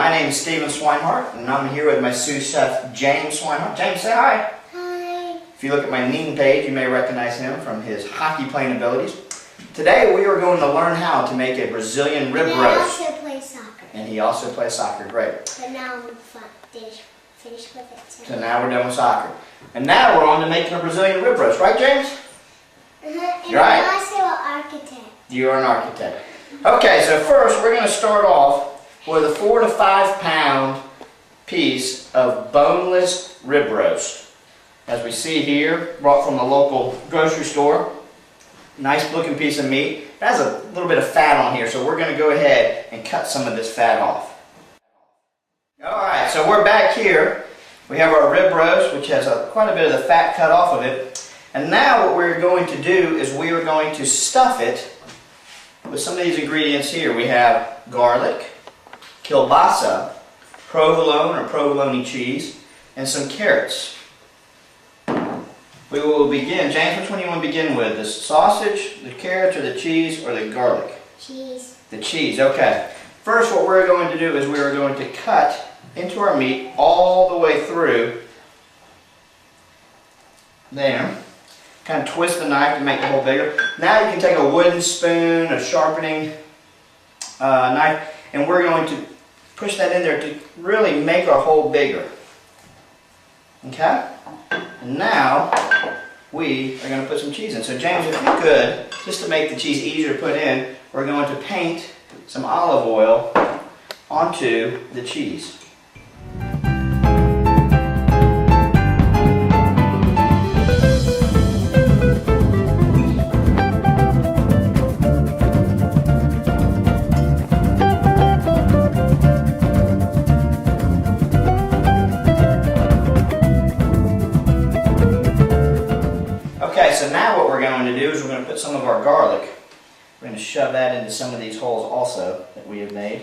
my name is Steven Swinehart, and I'm here with my sous chef, James Swinehart. James, say hi. Hi. If you look at my name page, you may recognize him from his hockey playing abilities. Today, we are going to learn how to make a Brazilian rib roast. And I also play soccer. And he also plays soccer, great. But now I'm finished with it. So now we're done with soccer. And now we're on to making a Brazilian rib roast, right, James? And You're right. I'm also an architect. You're an architect. Okay, so first we're going to start off with a 4 to 5 pound piece of boneless rib roast. As we see here, brought from the local grocery store. Nice looking piece of meat. It has a little bit of fat on here, so we're going to go ahead and cut some of this fat off. Alright, so we're back here. We have our rib roast, which has quite a bit of the fat cut off of it. And now what we're going to do is we are going to stuff it with some of these ingredients here. We have garlic, kielbasa, provolone or provolone cheese, and some carrots. We will begin. James, which one do you want to begin with? The sausage, the carrots, or the cheese, or the garlic? Cheese. The cheese, okay. First, what we're going to do is we are going to cut into our meat all the way through there. Kind of twist the knife to make the hole bigger. Now you can take a wooden spoon, a sharpening knife, and we're going to push that in there to really make our hole bigger. Okay? And now we are going to put some cheese in. So James, if you could, just to make the cheese easier to put in, we're going to paint some olive oil onto the cheese. Okay, so now what we're going to do is we're going to put some of our garlic. We're going to shove that into some of these holes also that we have made.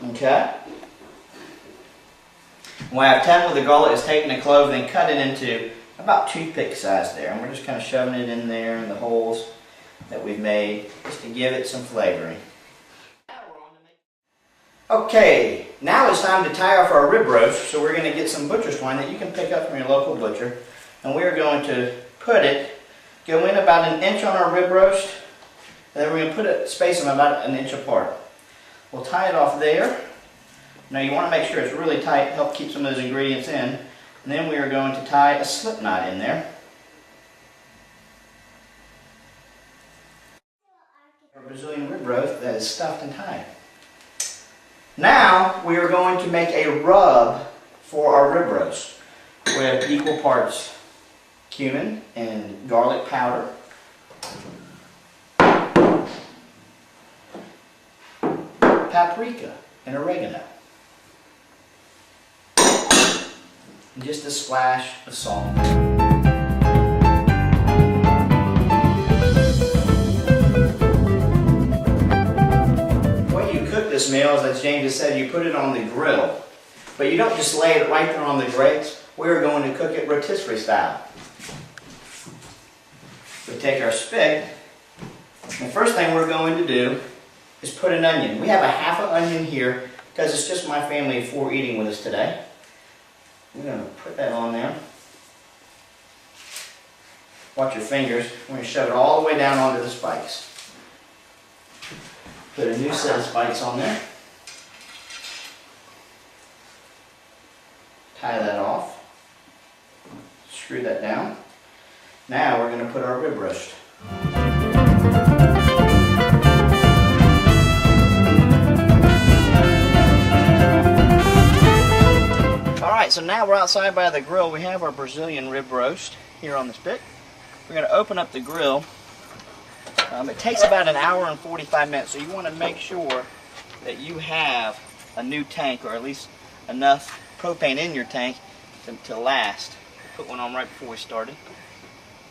Okay? What I've done with the garlic is taking the clove and then cut it into about toothpick size there. And we're just kind of shoving it in there in the holes that we've made just to give it some flavoring. Okay, now it's time to tie off our rib roast. So we're going to get some butcher's twine that you can pick up from your local butcher. And we're going to put it, go in about 1 inch on our rib roast. And then we're going to put it, space them about 1 inch apart. We'll tie it off there. Now you want to make sure it's really tight, help keep some of those ingredients in. And then we are going to tie a slip knot in there. Our Brazilian rib roast that is stuffed and tied. Now we are going to make a rub for our rib roast with equal parts cumin and garlic powder. Paprika and oregano. And just a splash of salt. The way you cook this meal is, as James just said, you put it on the grill. But you don't just lay it right there on the grates. We're going to cook it rotisserie style. We take our spit. The first thing we're going to do is put an onion. We have a half an onion here because it's just my family of 4 eating with us today. We're going to put that on there. Watch your fingers. We're going to shove it all the way down onto the spikes. Put a new set of spikes on there. Tie that off. Screw that down. Now we're going to put our rib roast. Alright, so now we're outside by the grill. We have our Brazilian rib roast here on the spit. We're going to open up the grill. It takes about 1 hour and 45 minutes, so you want to make sure that you have a new tank, or at least enough propane in your tank to last. Put one on right before we started.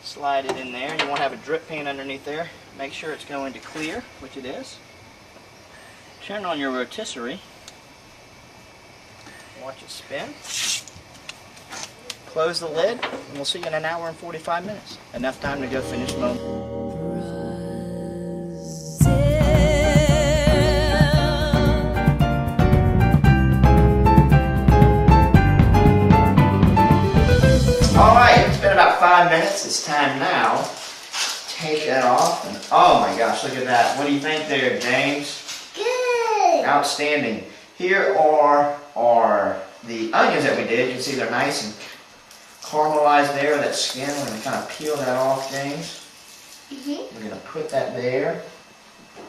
Slide it in there. You want to have a drip pan underneath there. Make sure it's going to clear, which it is. Turn on your rotisserie. Watch it spin. Close the lid, and we'll see you in 1 hour and 45 minutes. Enough time to go finish mowing. off. And, oh my gosh, look at that. What do you think there, James? Good. Outstanding. Here are the onions that we did. You can see they're nice and caramelized there. That skin, we're going to kind of peel that off, James. We're going to put that there.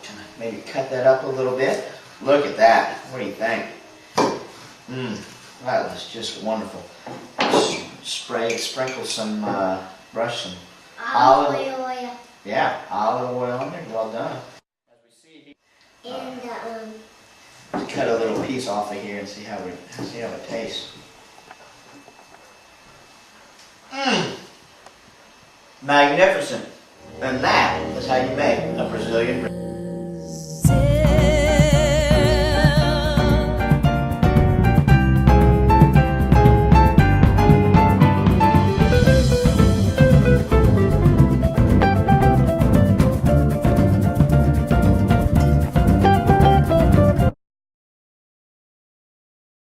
Kind of maybe cut that up a little bit. Look at that. What do you think? That was just wonderful. Sprinkle some, brush some Olive oil. Yeah, olive oil on there. Well done. As we see here, And cut a little piece off of here and see how it tastes. Magnificent. And that is how you make a Brazilian rib.